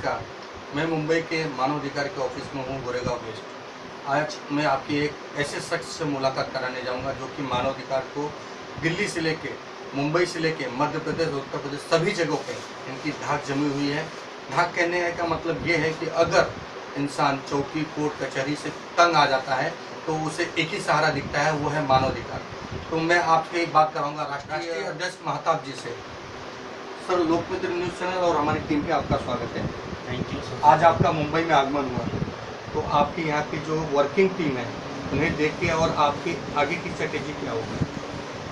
नमस्कार, मैं मुंबई के मानवाधिकार के ऑफिस में हूँ, गोरेगांव वेस्ट। आज मैं आपकी एक ऐसे शख्स से मुलाकात कराने जाऊँगा जो कि मानवाधिकार को दिल्ली से लेके, मुंबई से लेके मध्य प्रदेश, उत्तर प्रदेश सभी जगहों पे इनकी धाक जमी हुई है। धाक कहने का मतलब ये है कि अगर इंसान चौकी, कोर्ट, कचहरी से तंग आ जाता है तो उसे एक ही सहारा दिखता है, वो है मानवाधिकार। तो मैं आपसे एक बात कराऊँगा राष्ट्रीय अध्यक्ष महताब जी से। सर, लोकमित्र न्यूज़ चैनल और हमारी टीम पे आपका स्वागत है। Thank you sir. आज आपका मुंबई में आगमन हुआ, तो आपकी यहाँ की जो वर्किंग टीम है उन्हें देख के और आपकी आगे की स्ट्रेटेजी क्या होगी?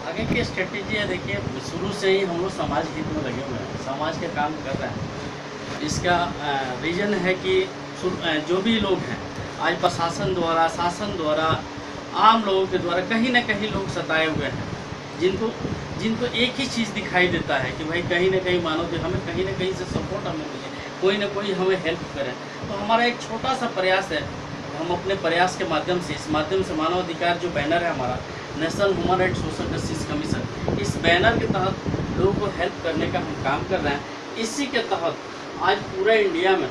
आगे की स्ट्रेटेजी है, देखिए शुरू से ही हम लोग समाज हित में लगे हुए हैं, समाज के काम कर रहे हैं। इसका रीज़न है कि जो भी लोग हैं आज प्रशासन द्वारा, शासन द्वारा, आम लोगों के द्वारा कहीं ना कहीं लोग सताए हुए हैं, जिनको एक ही चीज़ दिखाई देता है कि भाई कहीं ना कहीं मानो कि हमें कहीं ना कहीं से सपोर्ट हमें मिले, कोई ना कोई हमें हेल्प करे। तो हमारा एक छोटा सा प्रयास है, हम अपने प्रयास के माध्यम से, इस माध्यम से मानवाधिकार जो बैनर है हमारा, national human rights social justice commission, इस बैनर के तहत लोगों को हेल्प करने का हम काम कर रहे हैं। इसी के तहत आज पूरा इंडिया में,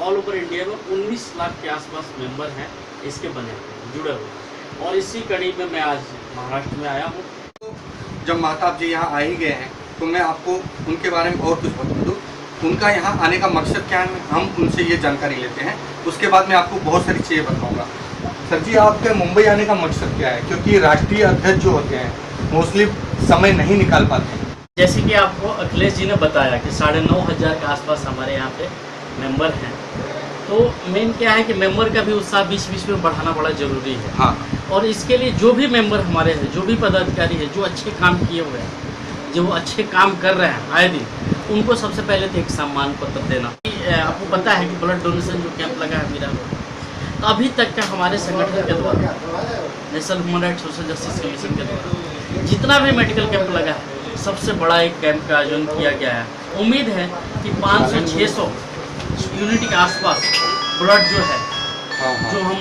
ऑल ओवर इंडिया में 19 लाख के आसपास मेंबर हैं इसके बने हुए, जुड़े हुए। और इसी कड़ी में मैं आज महाराष्ट्र में आया हूँ। जब महताब जी यहाँ आ ही गए हैं तो मैं आपको उनके बारे में और कुछ बता दूँ। उनका यहाँ आने का मकसद क्या है, हम उनसे ये जानकारी लेते हैं, उसके बाद मैं आपको बहुत सारी चीज़ें बताऊँगा। सर जी, आपके मुंबई आने का मकसद क्या है? क्योंकि राष्ट्रीय अध्यक्ष जो होते हैं मोस्टली समय नहीं निकाल पाते हैं। जैसे कि आपको अखिलेश जी ने बताया कि 9,500 के आसपास हमारे यहाँ पे मेंबर हैं। तो मेन क्या है कि मेंबर का भी उत्साह बीच में बढ़ाना बड़ा ज़रूरी है। हाँ। और इसके लिए जो भी मेंबर हमारे हैं, जो भी पदाधिकारी है, जो अच्छे काम किए हुए हैं, जो अच्छे काम कर रहे हैं आए दिन, उनको सबसे पहले तो एक सम्मान पत्र देना। आपको पता है कि ब्लड डोनेशन जो कैंप लगा है मीरा रोड, तो अभी तक का हमारे संगठन के द्वारा, national human rights social justice commission के द्वारा जितना भी मेडिकल कैंप लगा है, सबसे बड़ा एक कैंप का आयोजन किया गया है। उम्मीद है कि 500-600 यूनिट के आसपास ब्लड जो है, जो हम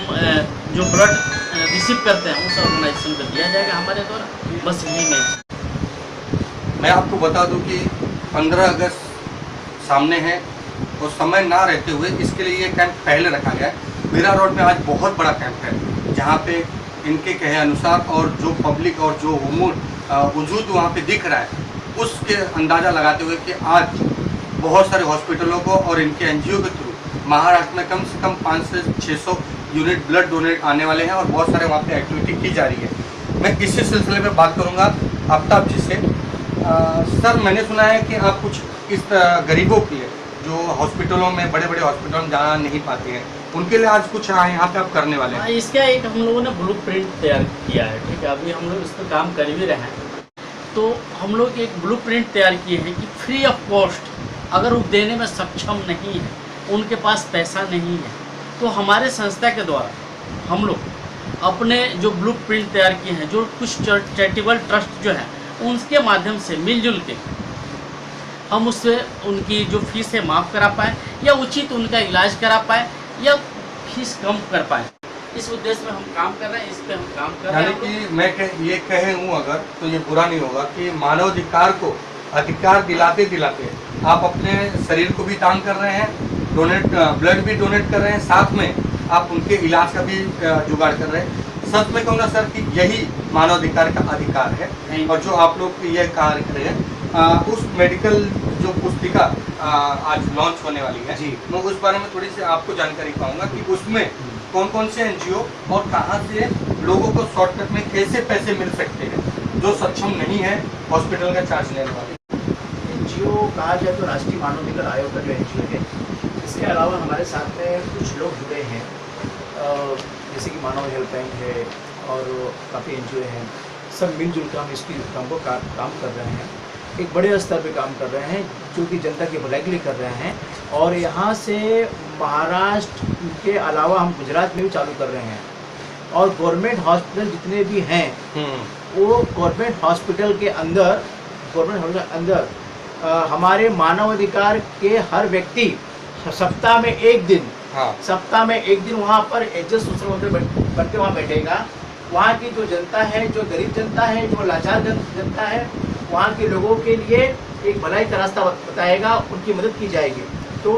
जो ब्लड रिसीव करते हैं उस ऑर्गेनाइजेशन को दिया जाएगा हमारे द्वारा। बस यही मैं आपको बता दूं कि 15 अगस्त सामने है और समय ना रहते हुए इसके लिए ये कैंप पहले रखा गया है। मीरा रोड में आज बहुत बड़ा कैंप है जहाँ पे इनके कहे अनुसार और जो पब्लिक और जो वजूद वहाँ पे दिख रहा है, उसके अंदाज़ा लगाते हुए कि आज बहुत सारे हॉस्पिटलों को और इनके एनजीओ के थ्रू महाराष्ट्र में कम से कम 500 से 600 यूनिट ब्लड डोनेट आने वाले हैं और बहुत सारे वहाँ पे एक्टिविटी की जा रही है। मैं इसी सिलसिले में बात करूँगा आफ्ताब जी से। सर, मैंने सुना है कि आप कुछ इस गरीबों के लिए जो हॉस्पिटलों में, बड़े बड़े हॉस्पिटलों में जा नहीं पाते हैं, उनके लिए आज कुछ यहाँ पे आप करने वाले हैं। इसका एक हम लोगों ने ब्लूप्रिंट तैयार किया है, ठीक है। अभी हम लोग इस पर काम कर भी रहे हैं। तो हम लोग एक ब्लूप्रिंट तैयार किए हैं कि फ्री ऑफ कॉस्ट, अगर वो देने में सक्षम नहीं है, उनके पास पैसा नहीं है, तो हमारे संस्था के द्वारा हम लोग अपने जो ब्लूप्रिंट तैयार किए हैं, जो कुछ चैरिटेबल ट्रस्ट जो है उनके माध्यम से मिलजुल के हम उससे उनकी जो फीस है माफ़ करा पाएँ, या उचित उनका इलाज करा पाएँ, या फीस कम कर पाएँ। इस उद्देश्य में हम काम कर रहे हैं, इस पे हम काम कर रहे हैं। यानी कि मैं ये कहे हूँ अगर, तो ये बुरा नहीं होगा कि मानवाधिकार को अधिकार दिलाते दिलाते आप अपने शरीर को भी दान कर रहे हैं, ब्लड भी डोनेट कर रहे हैं, साथ में आप उनके इलाज का भी जुगाड़ कर रहे हैं। सच में कहूँगा सर कि यही मानवाधिकार का अधिकार है। और जो आप लोग ये कार्य कर रहे हैं, उस मेडिकल जो पुस्तिका आज लॉन्च होने वाली है जी, मैं उस बारे में थोड़ी सी आपको जानकारी पाऊंगा कि उसमें कौन कौन से एनजीओ और कहां से लोगों को शॉर्टकट में कैसे पैसे मिल सकते हैं जो सक्षम नहीं है हॉस्पिटल का चार्ज लेने वाले। एनजीओ कहा जाए तो राष्ट्रीय मानवाधिकार आयोग का जो एनजीओ है, इसके अलावा हमारे साथ में कुछ लोग जुड़े हैं, जैसे कि मानव हेल्पलाइन है और काफ़ी एनजीओ हैं। सब मिलजुल कर हम इसकी काम को काम कर रहे हैं, एक बड़े स्तर पे काम कर रहे हैं, जो कि जनता की भलाई के लिए कर रहे हैं। और यहाँ से महाराष्ट्र के अलावा हम गुजरात में भी चालू कर रहे हैं। और गवर्नमेंट हॉस्पिटल जितने भी हैं, वो गवर्नमेंट हॉस्पिटल के अंदर हमारे मानवाधिकार के हर व्यक्ति सप्ताह में एक दिन वहाँ पर एडजस्ट सोशल वर्कर बन के वहाँ बैठेगा। वहाँ की जो जनता है, जो गरीब जनता है, जो लाचार जनता है, वहाँ के लोगों के लिए एक भलाई का रास्ता बताएगा, उनकी मदद की जाएगी। तो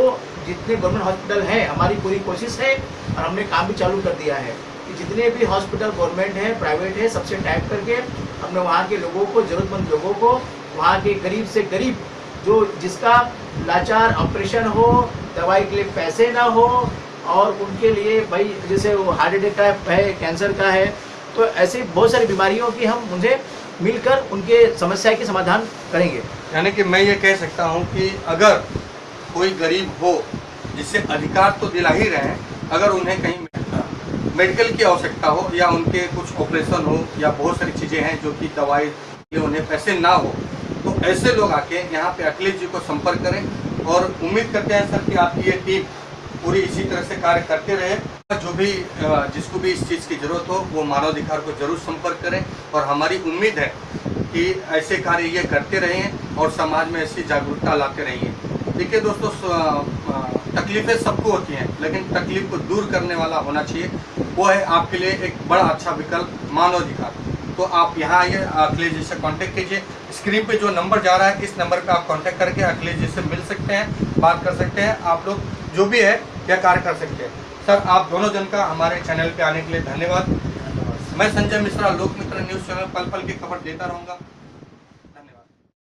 जितने गवर्नमेंट हॉस्पिटल हैं, हमारी पूरी कोशिश है और हमने काम भी चालू कर दिया है कि जितने भी हॉस्पिटल गवर्नमेंट है, प्राइवेट है, सबसे टाइप करके हमने वहाँ के लोगों को, ज़रूरतमंद लोगों को, वहाँ के गरीब से गरीब जो जिसका लाचार ऑपरेशन हो, दवाई के लिए पैसे ना हो, और उनके लिए भाई जैसे वो हार्ट अटैक का है, कैंसर का है, तो ऐसी बहुत सारी बीमारियों की हम उनसे मिलकर उनके समस्या के समाधान करेंगे। यानी कि मैं ये कह सकता हूँ कि अगर कोई गरीब हो जिससे अधिकार तो दिला ही रहे हैं, अगर उन्हें कहीं मेडिकल की आवश्यकता हो या उनके कुछ ऑपरेशन हो या बहुत सारी चीज़ें हैं जो कि दवाई के उन्हें पैसे ना हो, तो ऐसे लोग आके यहाँ पे अखिलेश जी को संपर्क करें और उम्मीद करते हैं सर कि आपकी ये टीम पूरी इसी तरह से कार्य करते रहे। जो भी जिसको भी इस चीज़ की ज़रूरत हो वो मानवाधिकार को जरूर संपर्क करें और हमारी उम्मीद है कि ऐसे कार्य ये करते रहें और समाज में ऐसी जागरूकता लाते रहिए। देखिए दोस्तों, तकलीफ़ें सबको होती हैं, लेकिन तकलीफ को दूर करने वाला होना चाहिए, वो है आपके लिए एक बड़ा अच्छा विकल्प मानवाधिकार। तो आप यहाँ आइए, अखिलेश जी से कांटेक्ट कीजिए। स्क्रीन पे जो नंबर जा रहा है, इस नंबर पे आप कांटेक्ट करके अखिलेश जी से मिल सकते हैं, बात कर सकते हैं। आप लोग जो भी है यह कार्य कर सकते हैं। सर, आप दोनों जन का हमारे चैनल पे आने के लिए धन्यवाद। मैं संजय मिश्रा, लोक मित्र न्यूज़ चैनल पल पल की खबर देता रहूँगा।